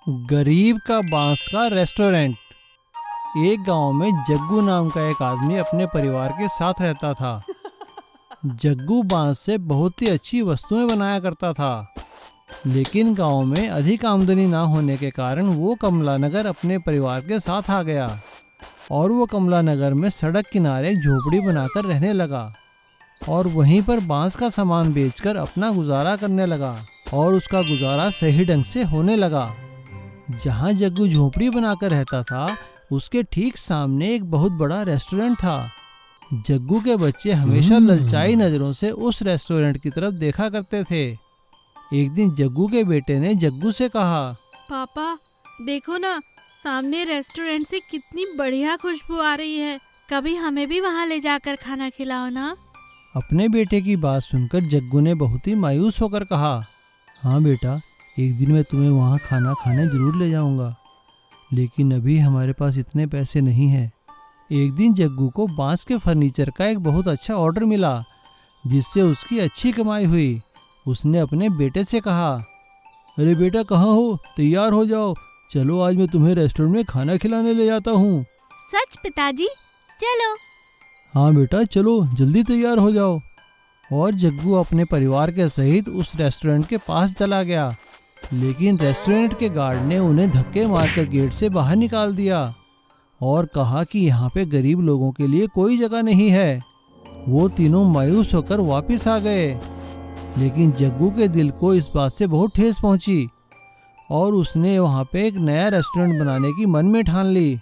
गरीब का बांस का रेस्टोरेंट। एक गांव में जग्गू नाम का एक आदमी अपने परिवार के साथ रहता था। जग्गू बांस से बहुत ही अच्छी वस्तुएं बनाया करता था, लेकिन गांव में अधिक आमदनी ना होने के कारण वो कमलानगर अपने परिवार के साथ आ गया और वो कमलानगर में सड़क किनारे एक झोपड़ी बनाकर रहने लगा और वहीं पर बांस का सामान बेचकर अपना गुजारा करने लगा और उसका गुजारा सही ढंग से होने लगा। जहाँ जग्गू झोपड़ी बनाकर रहता था उसके ठीक सामने एक बहुत बड़ा रेस्टोरेंट था। जग्गू के बच्चे हमेशा ललचाई नज़रों से उस रेस्टोरेंट की तरफ देखा करते थे। एक दिन जग्गू के बेटे ने जग्गू से कहा, पापा देखो ना, सामने रेस्टोरेंट से कितनी बढ़िया खुशबू आ रही है, कभी हमें भी वहाँ ले जाकर खाना खिलाओ ना। अपने बेटे की बात सुनकर जग्गू ने बहुत ही मायूस होकर कहा, हाँ बेटा, एक दिन मैं तुम्हें वहाँ खाना खाने जरूर ले जाऊँगा, लेकिन अभी हमारे पास इतने पैसे नहीं हैं। एक दिन जग्गू को बांस के फर्नीचर का एक बहुत अच्छा ऑर्डर मिला, जिससे उसकी अच्छी कमाई हुई। उसने अपने बेटे से कहा, अरे बेटा कहाँ हो, तैयार हो जाओ, चलो आज मैं तुम्हें रेस्टोरेंट में खाना खिलाने ले जाता हूँ। सच पिताजी, चलो। हाँ बेटा चलो, जल्दी तैयार हो जाओ। और जग्गू अपने परिवार के सहित उस रेस्टोरेंट के पास चला गया, लेकिन रेस्टोरेंट के गार्ड ने उन्हें धक्के मारकर गेट से बाहर निकाल दिया और कहा कि यहाँ पे गरीब लोगों के लिए कोई जगह नहीं है। वो तीनों मायूस होकर वापस आ गए, लेकिन जग्गू के दिल को इस बात से बहुत ठेस पहुँची और उसने वहाँ पे एक नया रेस्टोरेंट बनाने की मन में ठान ली।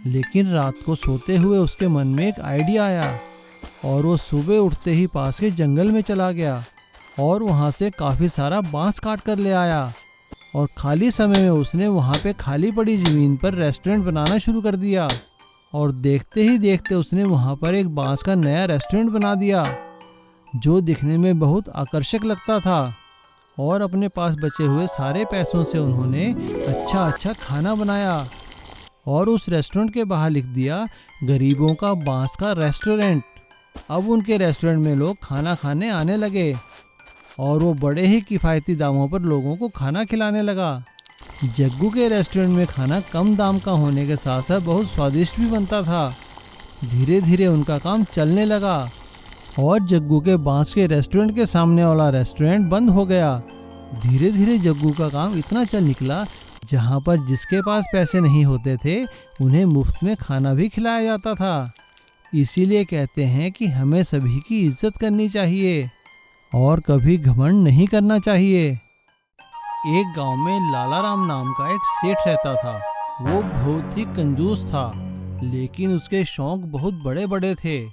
लेकिन रात को सोते हुए उसके मन में एक आइडिया आया और वो सुबह उठते ही पास के जंगल में चला गया और वहाँ से काफ़ी सारा बांस काट कर ले आया और खाली समय में उसने वहाँ पे खाली पड़ी ज़मीन पर रेस्टोरेंट बनाना शुरू कर दिया। और देखते ही देखते उसने वहाँ पर एक बांस का नया रेस्टोरेंट बना दिया, जो दिखने में बहुत आकर्षक लगता था। और अपने पास बचे हुए सारे पैसों से उन्होंने अच्छा खाना बनाया और उस रेस्टोरेंट के बाहर लिख दिया, गरीबों का बांस का रेस्टोरेंट। अब उनके रेस्टोरेंट में लोग खाना खाने आने लगे और वो बड़े ही किफ़ायती दामों पर लोगों को खाना खिलाने लगा। जग्गू के रेस्टोरेंट में खाना कम दाम का होने के साथ साथ बहुत स्वादिष्ट भी बनता था। धीरे धीरे उनका काम चलने लगा और जग्गू के बांस के रेस्टोरेंट के सामने वाला रेस्टोरेंट बंद हो गया। धीरे धीरे जग्गू का काम इतना चल निकला, जहाँ पर जिसके पास पैसे नहीं होते थे उन्हें मुफ्त में खाना भी खिलाया जाता था। इसीलिए कहते हैं कि हमें सभी की इज्जत करनी चाहिए और कभी घमंड नहीं करना चाहिए। एक गांव में लालाराम नाम का एक सेठ रहता था। वो बहुत ही कंजूस था, लेकिन उसके शौक बहुत बड़े बड़े थे।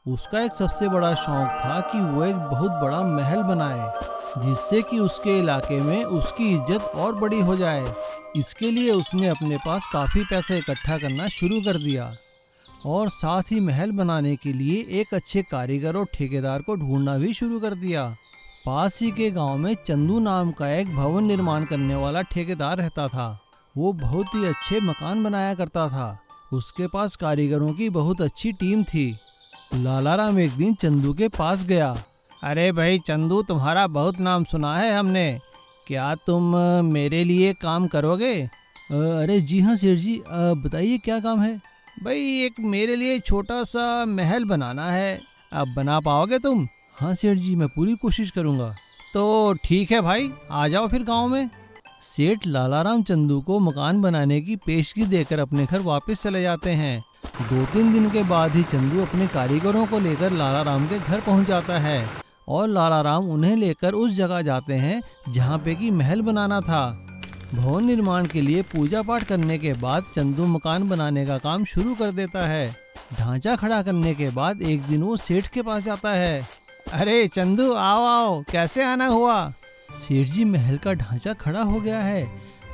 उसका एक सबसे बड़ा शौक था कि वो एक बहुत बड़ा महल बनाए, जिससे कि उसके इलाके में उसकी इज्जत और बड़ी हो जाए। इसके लिए उसने अपने पास काफ़ी पैसे इकट्ठा करना शुरू कर दिया और साथ ही महल बनाने के लिए एक अच्छे कारीगर और ठेकेदार को ढूंढना भी शुरू कर दिया। पास ही के गांव में चंदू नाम का एक भवन निर्माण करने वाला ठेकेदार रहता था। वो बहुत ही अच्छे मकान बनाया करता था। उसके पास कारीगरों की बहुत अच्छी टीम थी। लालाराम एक दिन चंदू के पास गया। अरे भाई चंदू, तुम्हारा बहुत नाम सुना है हमने, क्या तुम मेरे लिए काम करोगे? अरे जी हाँ सेठ जी, बताइए क्या काम है? भाई एक मेरे लिए छोटा सा महल बनाना है, अब बना पाओगे तुम? हाँ सेठ जी, मैं पूरी कोशिश करूँगा। तो ठीक है भाई, आ जाओ फिर गांव में। सेठ लालाराम चंदू को मकान बनाने की पेशगी देकर अपने घर वापस चले जाते हैं। 2-3 दिन के बाद ही चंदू अपने कारीगरों को लेकर लालाराम के घर पहुंच जाता है और लालाराम उन्हें लेकर उस जगह जाते हैं जहां पे कि महल बनाना था। भवन निर्माण के लिए पूजा पाठ करने के बाद चंदू मकान बनाने का काम शुरू कर देता है। ढांचा खड़ा करने के बाद एक दिन वो सेठ के पास जाता है। अरे चंदू, आओ आओ, कैसे आना हुआ? सेठ जी, महल का ढांचा खड़ा हो गया है।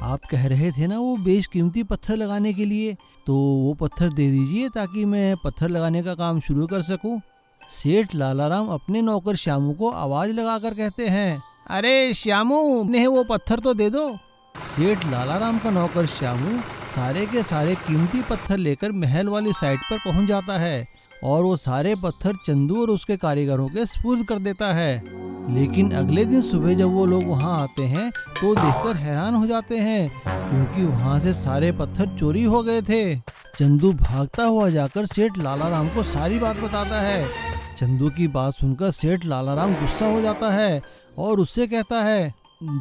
आप कह रहे थे ना वो बेशकीमती पत्थर लगाने के लिए, तो वो पत्थर दे दीजिए ताकि मैं पत्थर लगाने का काम शुरू कर सकूं। सेठ लालाराम अपने नौकर श्यामू को आवाज लगाकर कहते हैं, अरे श्यामू, ने वो पत्थर तो दे दो। सेठ लालाराम का नौकर श्यामू सारे के सारे कीमती पत्थर लेकर महल वाली साइड पर पहुंच जाता है और वो सारे पत्थर चंदू और उसके कारीगरों के सुपुर्द कर देता है। लेकिन अगले दिन सुबह जब वो लोग वहाँ आते हैं तो देखकर हैरान हो जाते हैं, क्योंकि वहाँ से सारे पत्थर चोरी हो गए थे। चंदू भागता हुआ जाकर सेठ लालाराम को सारी बात बताता है। चंदू की बात सुनकर सेठ लालाराम गुस्सा हो जाता है और उससे कहता है,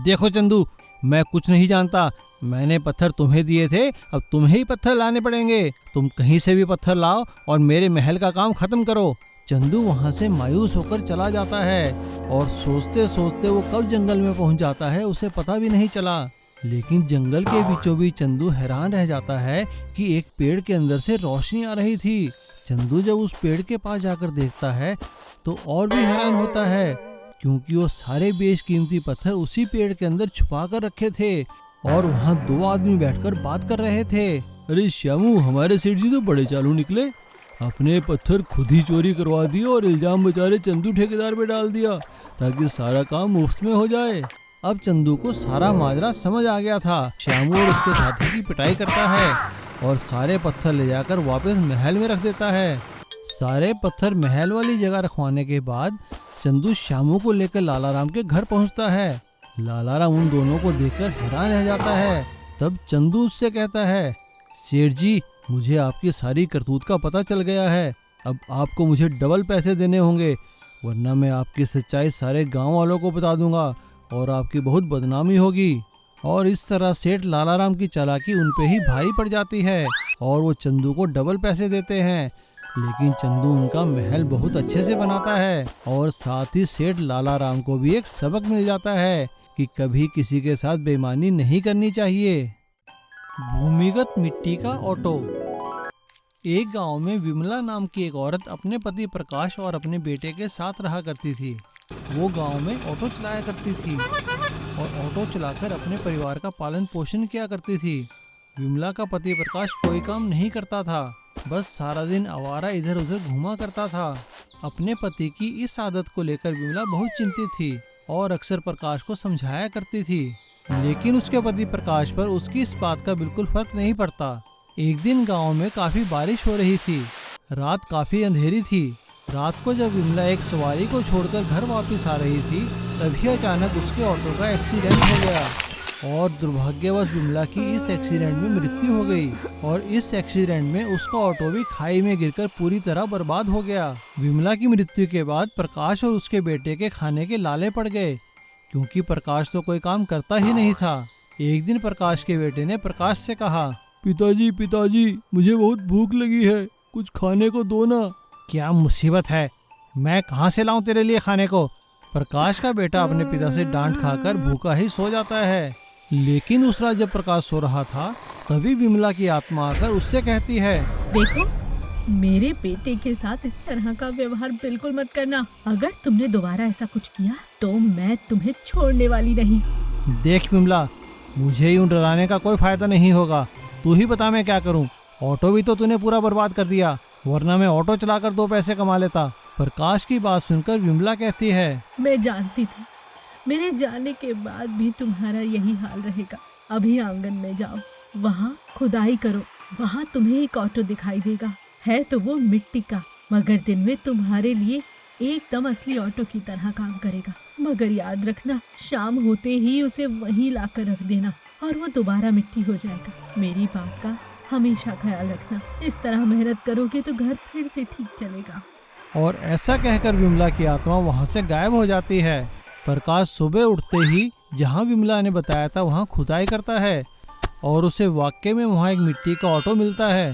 देखो चंदू, मैं कुछ नहीं जानता। मैंने पत्थर तुम्हें दिए थे, अब तुम्हें ही पत्थर लाने पड़ेंगे। तुम कहीं से भी पत्थर लाओ और मेरे महल का काम खत्म करो। चंदू वहाँ से मायूस होकर चला जाता है और सोचते सोचते वो कब जंगल में पहुँच जाता है उसे पता भी नहीं चला। लेकिन जंगल के बीचों बीच चंदू हैरान रह जाता है कि एक पेड़ के अंदर से रोशनी आ रही थी। चंदू जब उस पेड़ के पास जाकर देखता है तो और भी हैरान होता है, क्योंकि वो सारे बेशकीमती पत्थर उसी पेड़ के अंदर छुपा कर रखे थे और वहाँ दो आदमी बैठकर बात कर रहे थे। अरे श्यामू, हमारे सेठ जी तो बड़े चालू निकले। अपने पत्थर खुद ही चोरी करवा दिए और इल्जाम बेचारे चंदू ठेकेदार पे डाल दिया ताकि सारा काम मुफ्त में हो जाए। अब चंदू को सारा माजरा समझ आ गया था। श्यामू और उसके साथी की पिटाई करता है और सारे पत्थर ले जाकर वापस महल में रख देता है। सारे पत्थर महल वाली जगह रखवाने के बाद चंदू श्यामू को लेकर लालाराम के घर पहुंचता है। लालाराम उन दोनों को देखकर हैरान रह जाता है। तब चंदू उससे कहता है, सेठ जी, मुझे आपकी सारी करतूत का पता चल गया है। अब आपको मुझे डबल पैसे देने होंगे, वरना मैं आपकी सच्चाई सारे गांव वालों को बता दूंगा और आपकी बहुत बदनामी होगी। और इस तरह सेठ लालाराम की चालाकी उन पे ही भारी पड़ जाती है और वो चंदू को डबल पैसे देते हैं। लेकिन चंदू उनका महल बहुत अच्छे से बनाता है और साथ ही सेठ लालाराम को भी एक सबक मिल जाता है कि कभी किसी के साथ बेईमानी नहीं करनी चाहिए। भूमिगत मिट्टी का ऑटो। एक गांव में विमला नाम की एक औरत अपने पति प्रकाश और अपने बेटे के साथ रहा करती थी। वो गांव में ऑटो चलाया करती थी और ऑटो चलाकर अपने परिवार का पालन पोषण किया करती थी। विमला का पति प्रकाश कोई काम नहीं करता था, बस सारा दिन आवारा इधर उधर घूमा करता था। अपने पति की इस आदत को लेकर विमला बहुत चिंतित थी और अक्सर प्रकाश को समझाया करती थी, लेकिन उसके पति प्रकाश पर उसकी इस बात का बिल्कुल फर्क नहीं पड़ता। एक दिन गांव में काफी बारिश हो रही थी। रात काफी अंधेरी थी। रात को जब विमला एक सवारी को छोड़कर घर वापस आ रही थी, तभी अचानक उसके ऑटो का एक्सीडेंट हो गया और दुर्भाग्यवश विमला की इस एक्सीडेंट में मृत्यु हो गई और इस एक्सीडेंट में उसका ऑटो भी खाई में गिरकर पूरी तरह बर्बाद हो गया। विमला की मृत्यु के बाद प्रकाश और उसके बेटे के खाने के लाले पड़ गए, क्योंकि प्रकाश तो कोई काम करता ही नहीं था। एक दिन प्रकाश के बेटे ने प्रकाश से कहा, पिताजी, मुझे बहुत भूख लगी है, कुछ खाने को दो ना। क्या मुसीबत है, मैं कहाँ से लाऊं तेरे लिए खाने को। प्रकाश का बेटा अपने पिता से डांट खाकर भूखा ही सो जाता है। लेकिन उस रात जब प्रकाश सो रहा था, तभी विमला की आत्मा आकर उससे कहती है, देखो, मेरे बेटे के साथ इस तरह का व्यवहार बिल्कुल मत करना। अगर तुमने दोबारा ऐसा कुछ किया तो मैं तुम्हें छोड़ने वाली नहीं। देख विमला, मुझे यूं डराने का कोई फायदा नहीं होगा। तू ही बता मैं क्या करूं। ऑटो भी तो तूने पूरा बर्बाद कर दिया, वरना मैं ऑटो चलाकर 2 पैसे कमा लेता। प्रकाश की बात सुनकर विमला कहती है, मैं जानती थी मेरे जाने के बाद भी तुम्हारा यही हाल रहेगा। अभी आंगन में जाओ, वहाँ खुदाई करो, वहाँ तुम्हें एक ऑटो दिखाई देगा। है तो वो मिट्टी का, मगर दिन में तुम्हारे लिए एकदम असली ऑटो की तरह काम करेगा। मगर याद रखना, शाम होते ही उसे वहीं लाकर रख देना और वो दोबारा मिट्टी हो जाएगा। मेरी बात का हमेशा ख्याल रखना। इस तरह मेहनत करोगे तो घर फिर से ठीक चलेगा। और ऐसा कहकर विमला की आत्मा वहाँ से गायब हो जाती है। प्रकाश सुबह उठते ही जहाँ विमला ने बताया था वहाँ खुदाई करता है और उसे वाकई में वहाँ एक मिट्टी का ऑटो मिलता है।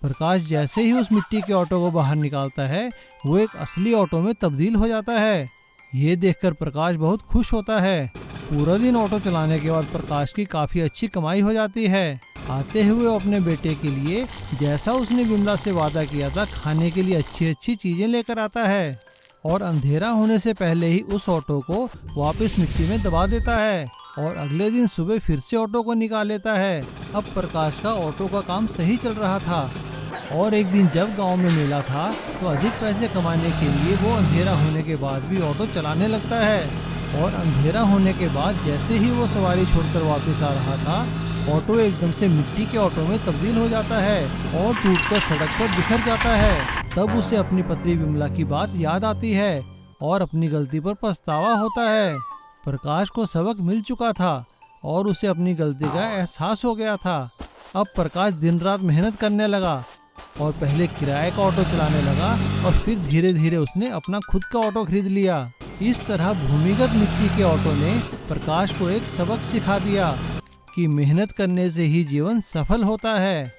प्रकाश जैसे ही उस मिट्टी के ऑटो को बाहर निकालता है, वो एक असली ऑटो में तब्दील हो जाता है। ये देखकर प्रकाश बहुत खुश होता है। पूरा दिन ऑटो चलाने के बाद प्रकाश की काफ़ी अच्छी कमाई हो जाती है। आते हुए अपने बेटे के लिए, जैसा उसने विमला से वादा किया था, खाने के लिए अच्छी अच्छी चीज़ें लेकर आता है और अंधेरा होने से पहले ही उस ऑटो को वापस मिट्टी में दबा देता है और अगले दिन सुबह फिर से ऑटो को निकाल लेता है। अब प्रकाश का ऑटो का काम सही चल रहा था और एक दिन जब गांव में मेला था तो अधिक पैसे कमाने के लिए वो अंधेरा होने के बाद भी ऑटो चलाने लगता है और अंधेरा होने के बाद जैसे ही वो सवारी छोड़कर वापस आ रहा था, ऑटो एकदम से मिट्टी के ऑटो में तब्दील हो जाता है और टूटकर सड़क पर बिखर जाता है। तब उसे अपनी पत्नी विमला की बात याद आती है और अपनी गलती पर पछतावा होता है। प्रकाश को सबक मिल चुका था और उसे अपनी गलती का एहसास हो गया था। अब प्रकाश दिन रात मेहनत करने लगा और पहले किराए का ऑटो चलाने लगा और फिर धीरे धीरे उसने अपना खुद का ऑटो खरीद लिया। इस तरह भूमिगत मिट्टी के ऑटो ने प्रकाश को एक सबक सिखा दिया कि मेहनत करने से ही जीवन सफल होता है।